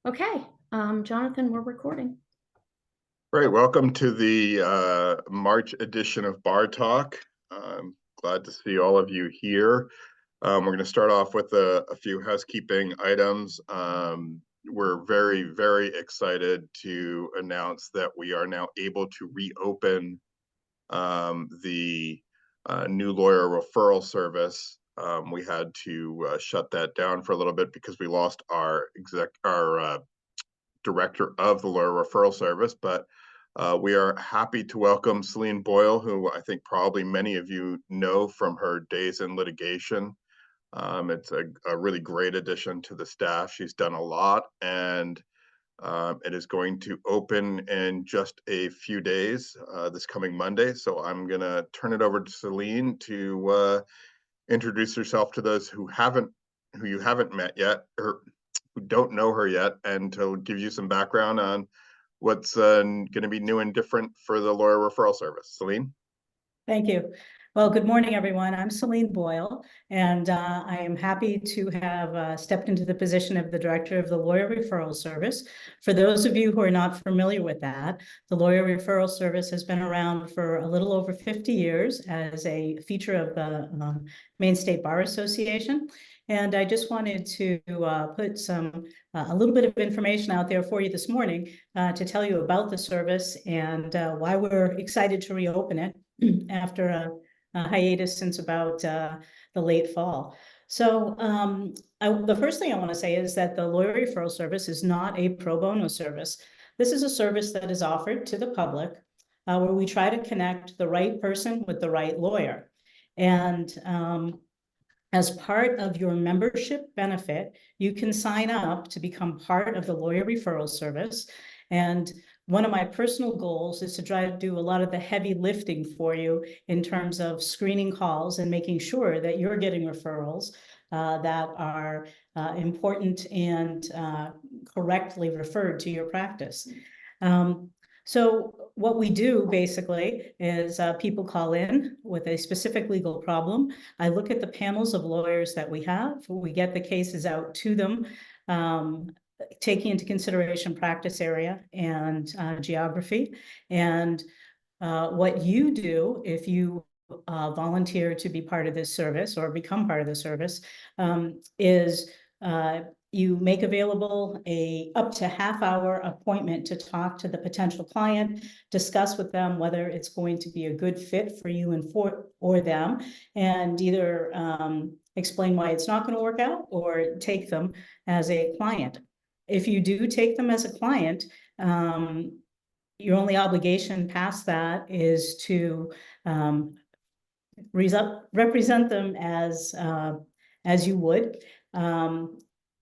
Okay, Jonathan, we're recording. Great. Welcome to the March edition of Bar Talk. I'm glad to see all of you here. We're going to start off with a few housekeeping items. We're very, very excited to announce that we are now able to reopen the new lawyer referral service. We had to shut that down for a little bit because we lost our director of the lawyer referral service, but we are happy to welcome Celine Boyle, who I think probably many of you know from her days in litigation. It's a really great addition to the staff. She's done a lot, and it is going to open in just a few days, this coming Monday. So I'm going to turn it over to Celine to introduce herself to those who you haven't met yet, or who don't know her yet, and to give you some background on what's going to be new and different for the lawyer referral service. Celine? Thank you. Well, good morning, everyone. I'm Celine Boyle, and I am happy to have stepped into the position of the Director of the Lawyer Referral Service. For those of you who are not familiar with that, the Lawyer Referral Service has been around for a little over 50 years as a feature of the Maine State Bar Association. And I just wanted to put a little bit of information out there for you this morning to tell you about the service and why we're excited to reopen it after a hiatus since about the late fall. So the first thing I want to say is that the lawyer referral service is not a pro bono service. This is a service that is offered to the public where we try to connect the right person with the right lawyer. And as part of your membership benefit, you can sign up to become part of the lawyer referral service. And one of my personal goals is to try to do a lot of the heavy lifting for you in terms of screening calls and making sure that you're getting referrals that are important and correctly referred to your practice. So what we do basically is people call in with a specific legal problem. I look at the panels of lawyers that we have. We get the cases out to them, taking into consideration practice area and geography. And what you do if you volunteer to be part of this service or become part of the service is you make available a up to half-hour appointment to talk to the potential client, discuss with them whether it's going to be a good fit for you and or them, and either explain why it's not going to work out or take them as a client. If you do take them as a client, your only obligation past that is to represent them as you would,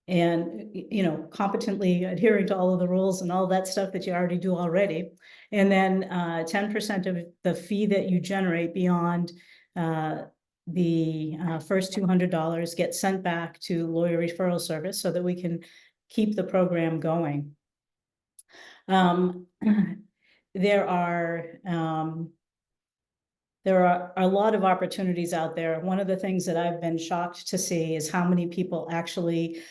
and competently adhering to all of the rules and all that stuff that you already do already. And then 10% of the fee that you generate beyond the first $200 gets sent back to lawyer referral service so that we can keep the program going. There are a lot of opportunities out there. One of the things that I've been shocked to see is how many people actually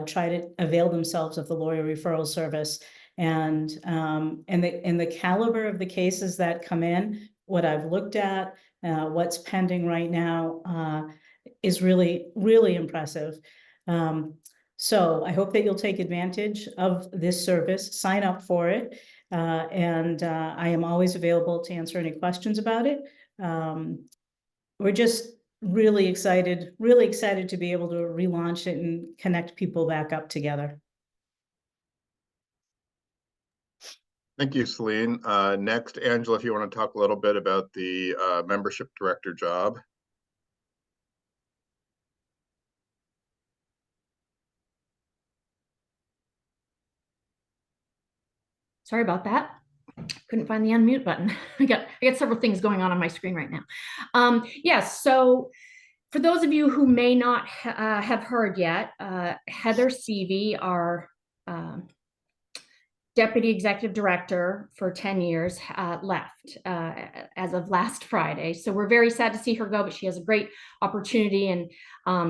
try to avail themselves of the lawyer referral service, and the caliber of the cases that come in, what I've looked at, what's pending right now is really, really impressive. So I hope that you'll take advantage of this service, sign up for it, and I am always available to answer any questions about it. We're just really excited to be able to relaunch it and connect people back up together. Thank you, Celine. Next, Angela, if you want to talk a little bit about the membership director job. Sorry about that. Couldn't find the unmute button. I got several things going on my screen right now. Yes, so for those of you who may not have heard yet, Heather Seavey, our deputy executive director for 10 years, left as of last Friday. So we're very sad to see her go, but she has a great opportunity, and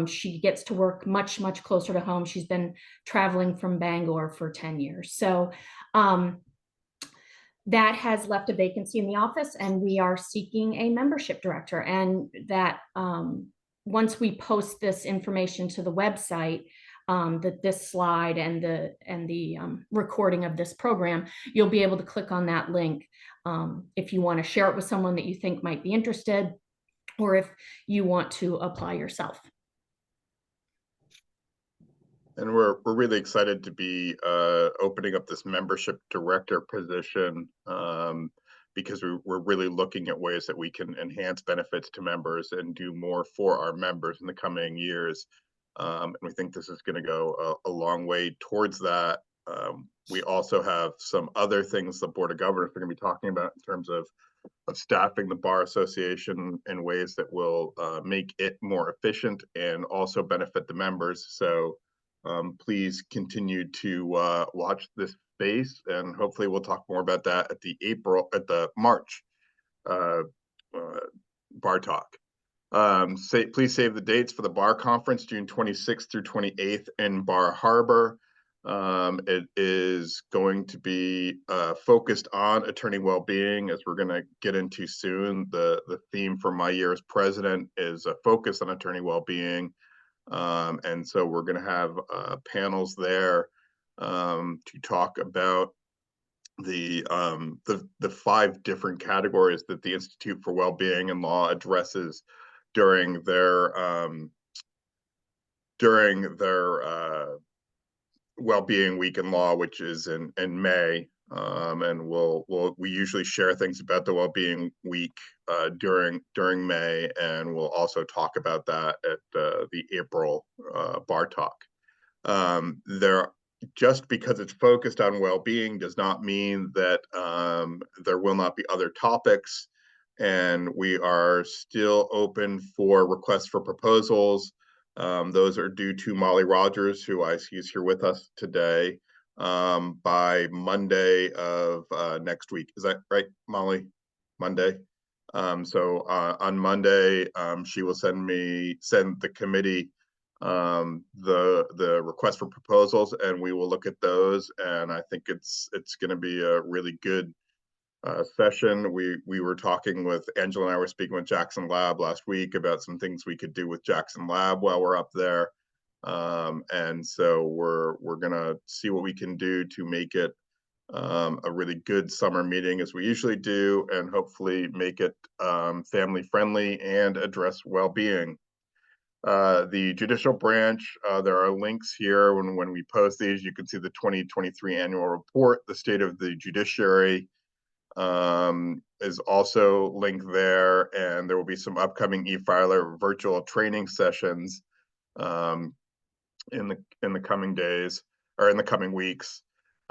she gets to work much, much closer to home. She's been traveling from Bangor for 10 years. So that has left a vacancy in the office, and we are seeking a membership director. And that once we post this information to the website, that this slide and the recording of this program, you'll be able to click on that link if you want to share it with someone that you think might be interested, or if you want to apply yourself. And we're really excited to be opening up this membership director position, because we're really looking at ways that we can enhance benefits to members and do more for our members in the coming years. And we think this is going to go a long way towards that. We also have some other things the Board of Governors are going to be talking about in terms of staffing the Bar Association in ways that will make it more efficient and also benefit the members. So please continue to watch this space, and hopefully we'll talk more about that at the March Bar Talk. Please save the dates for the Bar Conference, June 26th through 28th in Bar Harbor. It is going to be focused on attorney well-being, as we're going to get into soon. The theme for my year as president is a focus on attorney well-being. And so we're going to have panels there to talk about the 5 different categories that the Institute for Wellbeing and Law addresses during their Wellbeing Week in Law, which is in May. And we usually share things about the Wellbeing Week during May, and we'll also talk about that at the April Bar Talk. Just because it's focused on well-being does not mean that there will not be other topics, and we are still open for requests for proposals. Those are due to Molly Rogers, who I see is here with us today, by Monday of next week. Is that right, Molly? Monday? So on Monday, she will send the committee the request for proposals, and we will look at those. And I think it's going to be a really good session. We were talking with Angela, and I were speaking with Jackson Lab last week about some things we could do with Jackson Lab while we're up there. And so we're gonna see what we can do to make it a really good summer meeting, as we usually do, and hopefully make it family friendly and address well-being. The judicial branch, there are links here. When we post these, you can see the 2023 annual report. The state of the judiciary is also linked there, and there will be some upcoming e-filer virtual training sessions in the coming days, or in the coming weeks.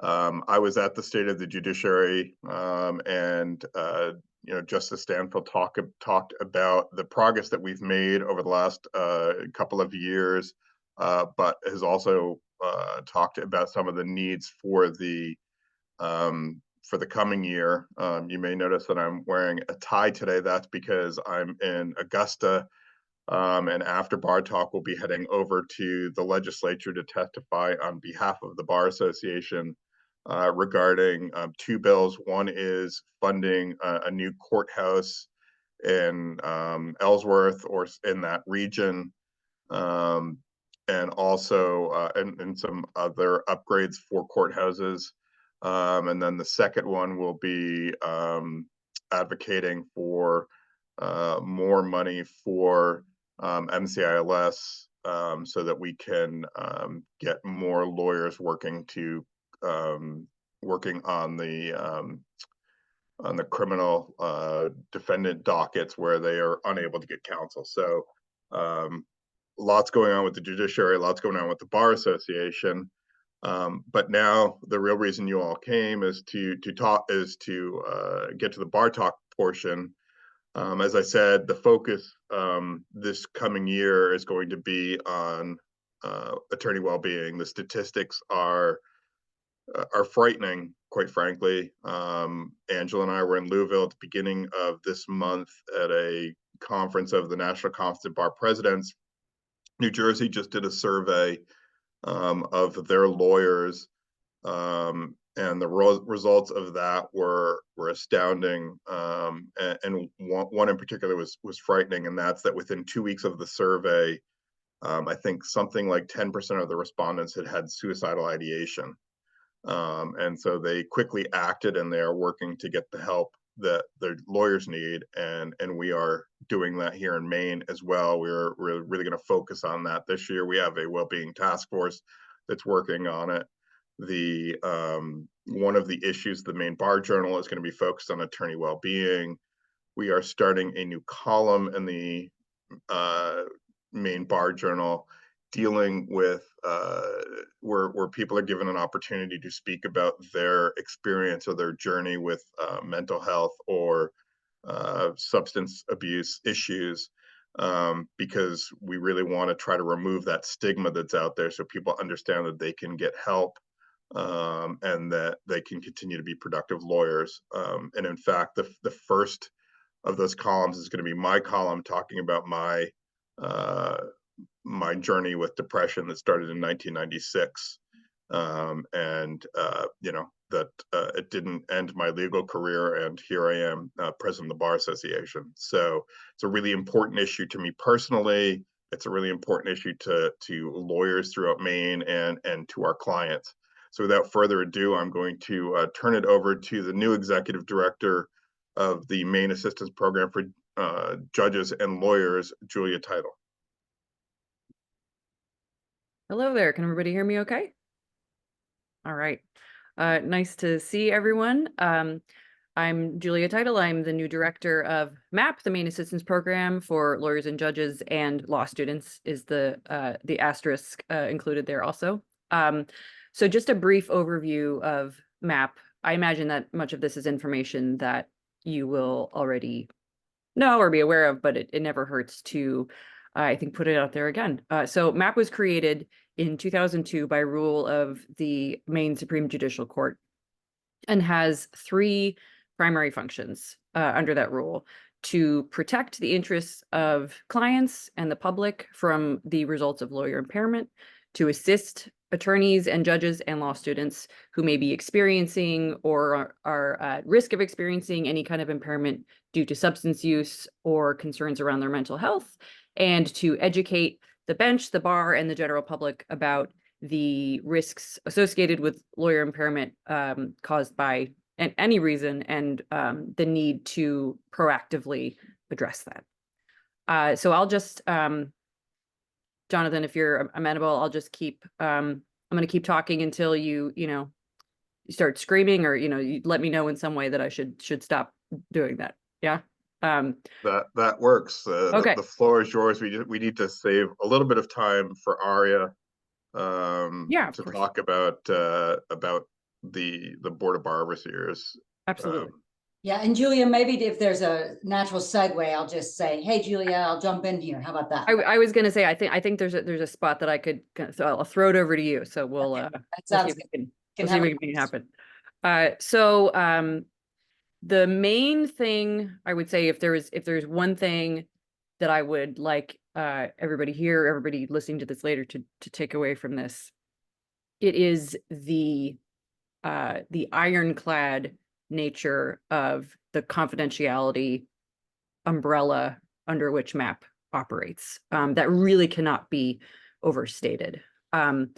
I was at the state of the judiciary, and Justice Stanfield talked about the progress that we've made over the last couple of years, but has also talked about some of the needs for the coming year. You may notice that I'm wearing a tie today. That's because I'm in Augusta, and after Bar Talk, we'll be heading over to the legislature to testify on behalf of the Bar Association regarding 2 bills. One is funding a new courthouse in Ellsworth, or in that region, and also and some other upgrades for courthouses. And then the second one will be advocating for more money for MCILS, so that we can get more lawyers working on the criminal defendant dockets where they are unable to get counsel. So lots going on with the judiciary, lots going on with the Bar Association. But now the real reason you all came is to get to the Bar Talk portion. As I said, the focus this coming year is going to be on attorney well-being. The statistics are are frightening, quite frankly. Angela and I were in Louisville at the beginning of this month at a conference of the National Conference of Bar Presidents. New Jersey just did a survey of their lawyers, and the results of that were astounding. And one in particular was frightening, and that's that within 2 weeks of the survey, I think something like 10% of the respondents had suicidal ideation. And so they quickly acted, and they are working to get the help that their lawyers need. And we are doing that here in Maine as well. We're really going to focus on that this year. We have a well-being task force that's working on it. One of the issues, the Maine Bar Journal is going to be focused on attorney well-being. We are starting a new column in the Maine Bar Journal dealing with where people are given an opportunity to speak about their experience or their journey with mental health or substance abuse issues, because we really want to try to remove that stigma that's out there so people understand that they can get help, and that they can continue to be productive lawyers. And in fact, the first of those columns is going to be my column talking about my journey with depression that started in 1996. That it didn't end my legal career, and here I am, president of the Bar Association. So it's a really important issue to me personally. It's a really important issue to lawyers throughout Maine and to our clients. So without further ado, I'm going to turn it over to the new executive director of the Maine Assistance Program for Judges and Lawyers, Julia Teitel. Hello there. Can everybody hear me okay? All right. Nice to see everyone. I'm Julia Teitel. I'm the new director of MAP, the Maine Assistance Program for Lawyers and Judges and Law Students, is the asterisk included there also. So just a brief overview of MAP. I imagine that much of this is information that you will already know or be aware of, but it never hurts to, I think, put it out there again. So MAP was created in 2002 by rule of the Maine Supreme Judicial Court and has three primary functions under that rule: to protect the interests of clients and the public from the results of lawyer impairment, to assist attorneys and judges and law students who may be experiencing or are at risk of experiencing any kind of impairment due to substance use or concerns around their mental health, and to educate the bench, the bar, and the general public about the risks associated with lawyer impairment caused by any reason, and the need to proactively address that. So I'll just, Jonathan, if you're amenable, I'll just keep, I'm going to keep talking until you start screaming, or, you let me know in some way that I should stop doing that. Yeah. That works. Okay. The floor is yours. We need to save a little bit of time for Aria Yeah, to course. talk about the Board of Bar Overseers. Absolutely. Yeah, and Julia, maybe if there's a natural segue, I'll just say, hey, Julia, I'll jump in here. How about that? I was going to say, I think there's a spot that I could, so I'll throw it over to you. So we'll, Okay, we'll see if we can make it happen. So the main thing I would say, if there's one thing that I would like everybody listening to this later to take away from this, it is the ironclad nature of the confidentiality umbrella under which MAP operates. That really cannot be overstated. The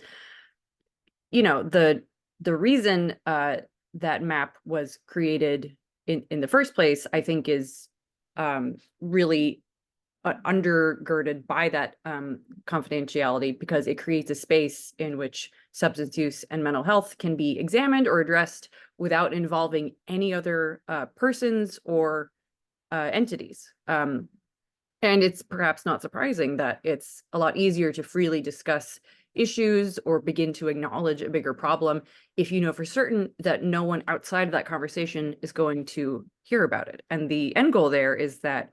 reason that MAP was created in the first place, I think, is really undergirded by that confidentiality, because it creates a space in which substance use and mental health can be examined or addressed without involving any other persons or entities. And it's perhaps not surprising that it's a lot easier to freely discuss issues or begin to acknowledge a bigger problem if you know for certain that no one outside of that conversation is going to hear about it. And the end goal there is that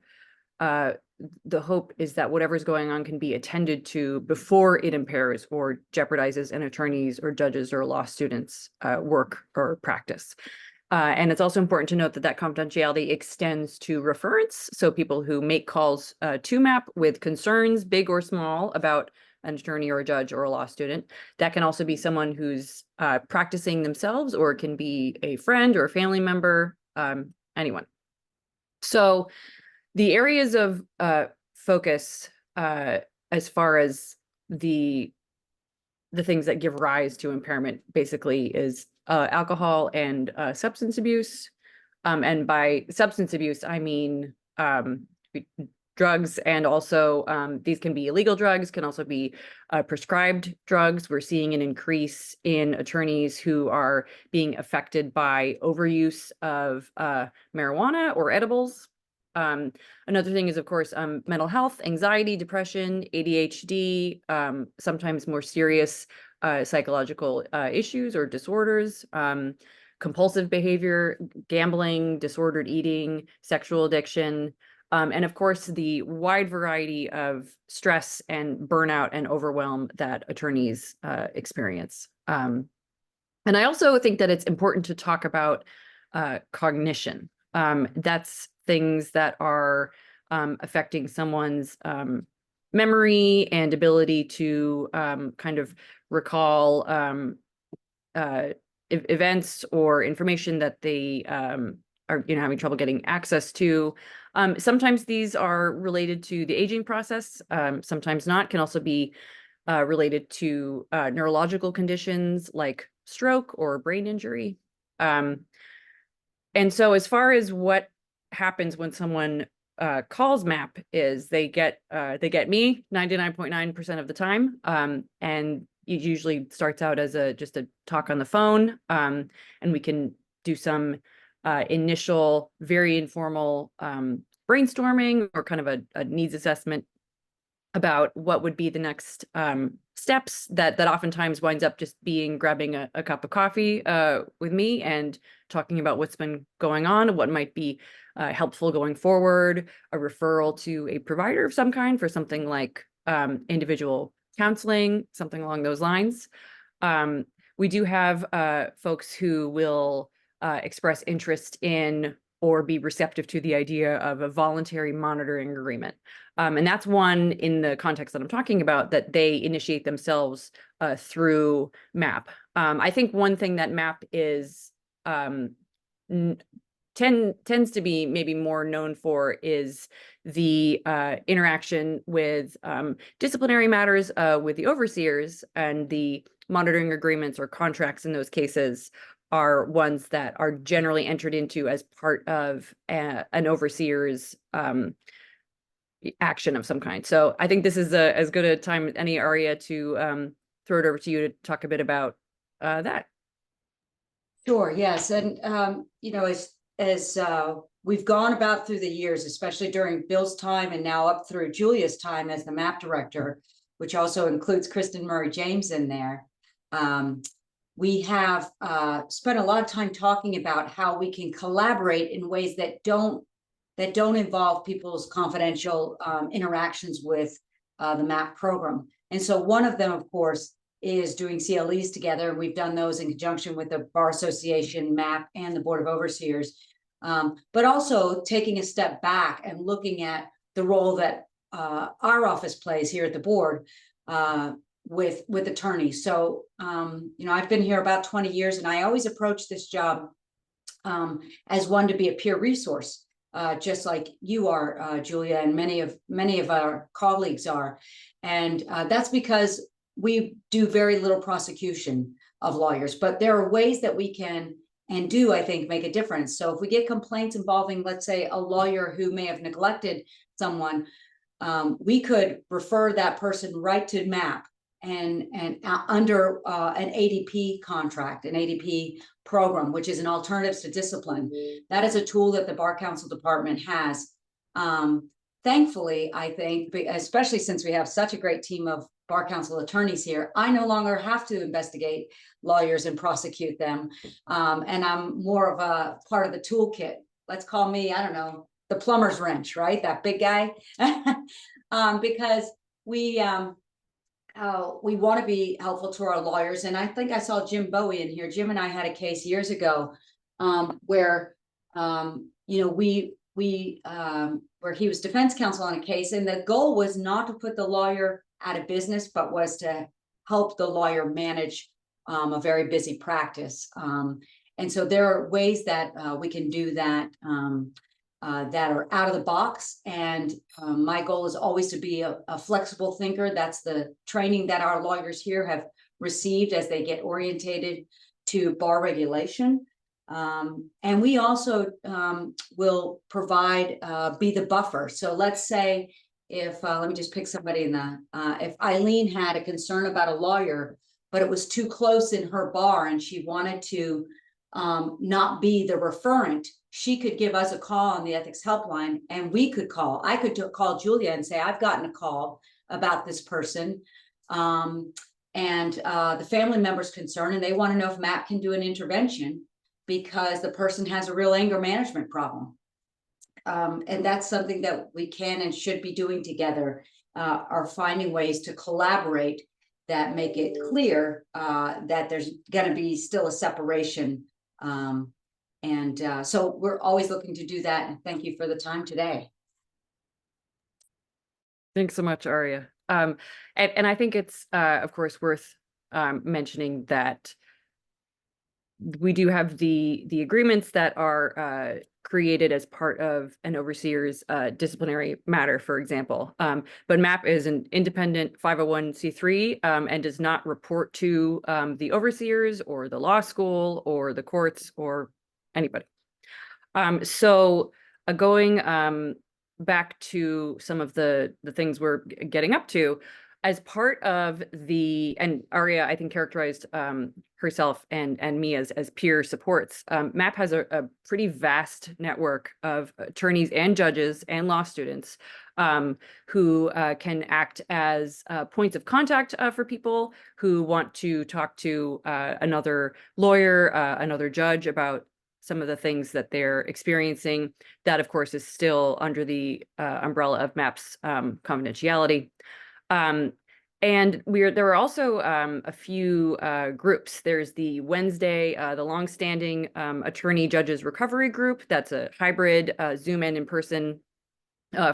the hope is that whatever's going on can be attended to before it impairs or jeopardizes an attorney's or judges or law students' work or practice. And it's also important to note that that confidentiality extends to referrents. So people who make calls to MAP with concerns, big or small, about an attorney or a judge or a law student. That can also be someone who's practicing themselves, or it can be a friend or a family member, anyone. So the areas of focus as far as the things that give rise to impairment basically is alcohol and substance abuse. And by substance abuse, I mean drugs, and also these can be illegal drugs, can also be prescribed drugs. We're seeing an increase in attorneys who are being affected by overuse of marijuana or edibles. Another thing is, of course, mental health, anxiety, depression, ADHD, sometimes more serious psychological issues or disorders, compulsive behavior, gambling, disordered eating, sexual addiction, and of course, the wide variety of stress and burnout and overwhelm that attorneys experience. And I also think that it's important to talk about cognition. That's things that are affecting someone's memory and ability to kind of recall events or information that they are having trouble getting access to. Sometimes these are related to the aging process, sometimes not. Can also be related to neurological conditions like stroke or brain injury. And so as far as what happens when someone calls MAP is they get me 99.9% of the time. And it usually starts out as just a talk on the phone. And we can do some initial, very informal brainstorming or kind of a needs assessment about what would be the next steps that oftentimes winds up just being grabbing a cup of coffee with me and talking about what's been going on, what might be helpful going forward, a referral to a provider of some kind for something like individual counseling, something along those lines. We do have folks who will express interest in or be receptive to the idea of a voluntary monitoring agreement. And that's one in the context that I'm talking about, that they initiate themselves through MAP. I think one thing that MAP is tends to be maybe more known for is the interaction with disciplinary matters with the overseers, and the monitoring agreements or contracts in those cases are ones that are generally entered into as part of an overseer's action of some kind. So I think this is as good a time as any, Aria, to throw it over to you to talk a bit about that. Sure, yes. And, as we've gone about through the years, especially during Bill's time and now up through Julia's time as the MAP director, which also includes Kristen Murray James in there, we have spent a lot of time talking about how we can collaborate in ways that don't involve people's confidential interactions with the MAP program. And so one of them, of course, is doing CLEs together. And we've done those in conjunction with the Bar Association, MAP, and the Board of Overseers. But also taking a step back and looking at the role that our office plays here at the board with attorneys. So, I've been here about 20 years, and I always approach this job as one to be a peer resource, just like you are, Julia, and many of our colleagues are. And that's because we do very little prosecution of lawyers, but there are ways that we can and do, I think, make a difference. So if we get complaints involving, let's say, a lawyer who may have neglected someone, we could refer that person right to MAP and under an ADP contract, an ADP program, which is an alternatives to discipline. That is a tool that the Bar Council Department has. Thankfully, I think, especially since we have such a great team of Bar Council attorneys here, I no longer have to investigate lawyers and prosecute them. And I'm more of a part of the toolkit. Let's call me, I don't know, the plumber's wrench, right? That big guy. Because we want to be helpful to our lawyers. And I think I saw Jim Bowie in here. Jim and I had a case years ago where, you know, where he was defense counsel on a case. And the goal was not to put the lawyer out of business, but was to help the lawyer manage a very busy practice. And so there are ways that we can do that that are out of the box. And my goal is always to be a flexible thinker. That's the training that our lawyers here have received as they get orientated to bar regulation. And we also will provide, be the buffer. So let's say if, let me just pick somebody in the, if Eileen had a concern about a lawyer, but it was too close in her bar and she wanted to not be the referent, she could give us a call on the ethics helpline and we could call. I could call Julia and say, I've gotten a call about this person. And the family member's concerned and they want to know if Matt can do an intervention because the person has a real anger management problem. And that's something that we can and should be doing together, are finding ways to collaborate that make it clear that there's going to be still a separation. So we're always looking to do that. And thank you for the time today. Thanks so much, Aria. And I think it's, of course, worth mentioning that we do have the agreements that are created as part of an overseer's disciplinary matter, for example. But MAP is an independent 501c3 and does not report to the overseers or the law school or the courts or anybody. So going back to some of the things we're getting up to, as part of the, and Aria, I think, characterized herself and me as peer supports. MAP has a pretty vast network of attorneys and judges and law students who can act as points of contact for people who want to talk to another lawyer, another judge about some of the things that they're experiencing. That, of course, is still under the umbrella of MAP's confidentiality. And there are also a few groups. There's the Wednesday, the longstanding attorney judges recovery group. That's a hybrid Zoom and in-person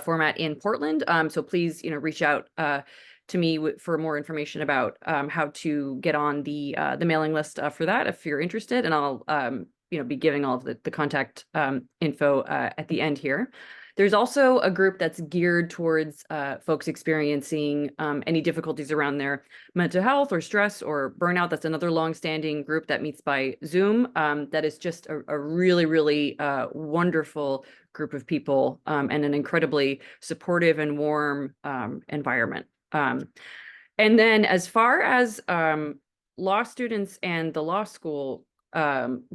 format in Portland. So please, reach out to me for more information about how to get on the mailing list for that if you're interested. And I'll be giving all of the contact info at the end here. There's also a group that's geared towards folks experiencing any difficulties around their mental health or stress or burnout. That's another longstanding group that meets by Zoom. That is just a really, really wonderful group of people and an incredibly supportive and warm environment. And then as far as law students and the law school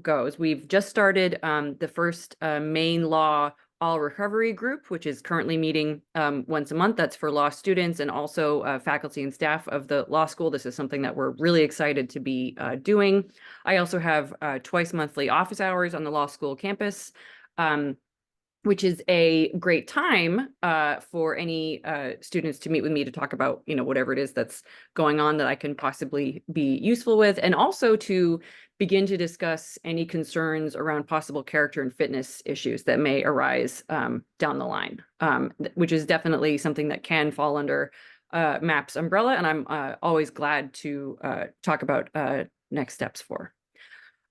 goes, we've just started the first Maine Law All Recovery group, which is currently meeting once a month. That's for law students and also faculty and staff of the law school. This is something that we're really excited to be doing. I also have twice monthly office hours on the law school campus, which is a great time for any students to meet with me to talk about, whatever it is that's going on that I can possibly be useful with, and also to begin to discuss any concerns around possible character and fitness issues that may arise down the line, which is definitely something that can fall under MAP's umbrella, and I'm always glad to talk about next steps for.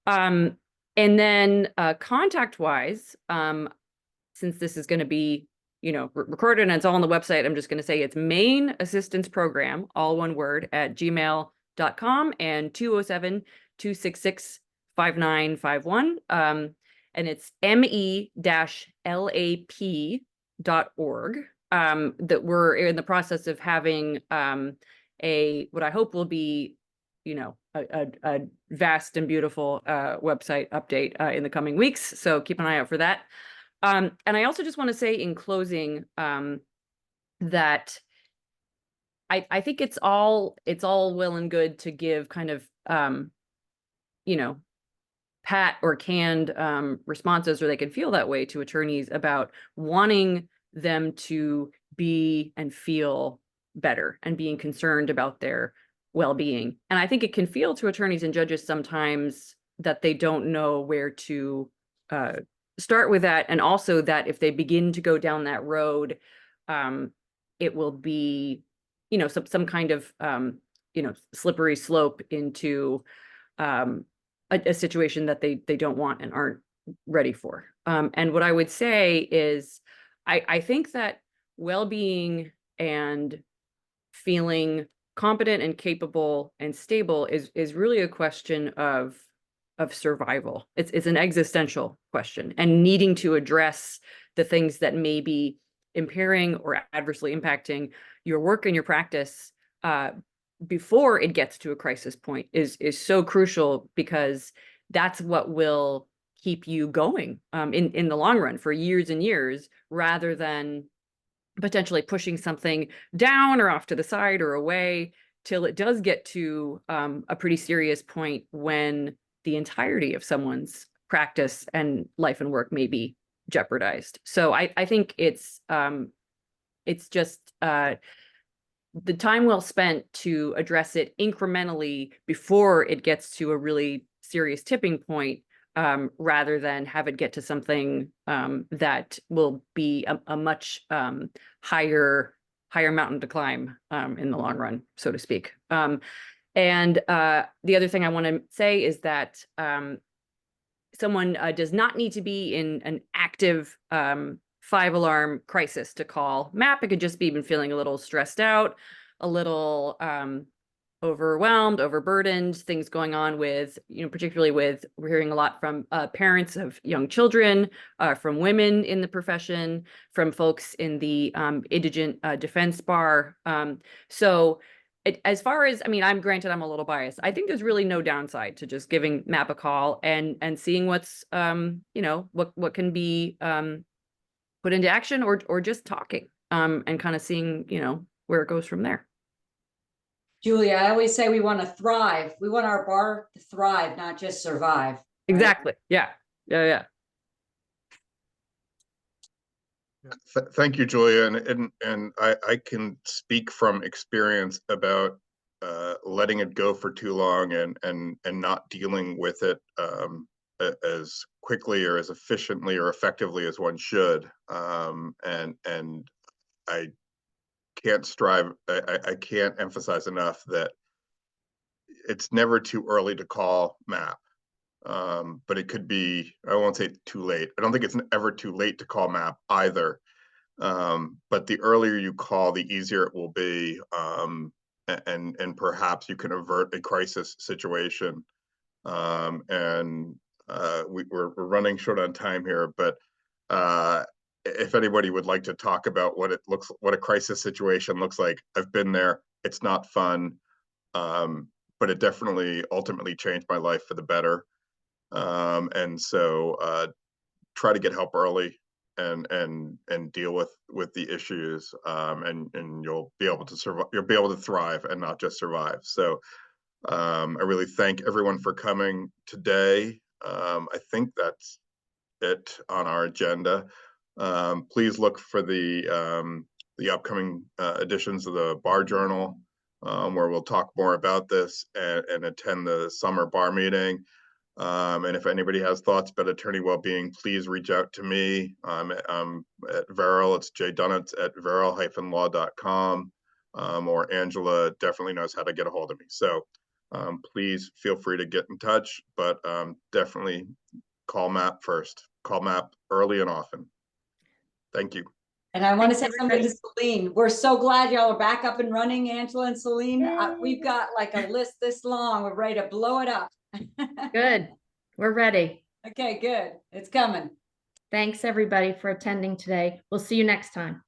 And then contact-wise, since this is going to be, recorded and it's all on the website, I'm just going to say it's Maine Assistance Program, all one word, at gmail.com and 207-266-5951. And it's me-lap.org. That we're in the process of having what I hope will be, a vast and beautiful website update in the coming weeks. So keep an eye out for that. And I also just want to say in closing that I think it's all well and good to give kind of, pat or canned responses, or they can feel that way to attorneys about wanting them to be and feel better and being concerned about their well-being. And I think it can feel to attorneys and judges sometimes that they don't know where to start with that. And also that if they begin to go down that road, it will be, you know, some kind of, you know, slippery slope into a situation that they don't want and aren't ready for. And what I would say is, I think that well-being and feeling competent and capable and stable is really a question of survival. It's an existential question, and needing to address the things that may be impairing or adversely impacting your work and your practice before it gets to a crisis point is so crucial, because that's what will keep you going in the long run for years and years, rather than potentially pushing something down or off to the side or away till it does get to a pretty serious point when the entirety of someone's practice and life and work may be jeopardized. So I think it's just the time well spent to address it incrementally before it gets to a really serious tipping point, rather than have it get to something that will be a much higher mountain to climb in the long run, so to speak. And the other thing I want to say is that someone does not need to be in an active 5-alarm crisis to call MAP. It could just be even feeling a little stressed out, a little overwhelmed, overburdened, things going on with, you know, particularly with, we're hearing a lot from parents of young children, from women in the profession, from folks in the indigent defense bar. So as far as, I mean, I'm a little biased. I think there's really no downside to just giving MAP a call and seeing what's, you know, what can be put into action, or just talking and kind of seeing, you know, where it goes from there. Julia, I always say we want to thrive. We want our bar to thrive, not just survive. Right? Exactly. Yeah. Thank you, Julia. And I can speak from experience about letting it go for too long and not dealing with it as quickly or as efficiently or effectively as one should. And I I can't emphasize enough that it's never too early to call MAP. But it could be, I won't say too late. I don't think it's ever too late to call MAP either. But the earlier you call, the easier it will be. And perhaps you can avert a crisis situation. We're running short on time here, but if anybody would like to talk about what a crisis situation looks like, I've been there. It's not fun, but it definitely ultimately changed my life for the better. And so try to get help early and deal with the issues, and you'll be able to survive. You'll be able to thrive and not just survive. So I really thank everyone for coming today. I think that's it on our agenda. Please look for the upcoming editions of the Bar Journal, where we'll talk more about this, and attend the summer bar meeting. And if anybody has thoughts about attorney well-being, please reach out to me. I'm at Verrill. It's jdunnett@verrill-law.com. Or Angela definitely knows how to get a hold of me. So please feel free to get in touch, but definitely call MAP first. Call MAP early and often. Thank you. And I want to say something to Celine. We're so glad y'all are back up and running, Angela and Celine. We've got like a list this long. We're ready to blow it up. Good. We're ready. Okay, good. It's coming. Thanks, everybody, for attending today. We'll see you next time.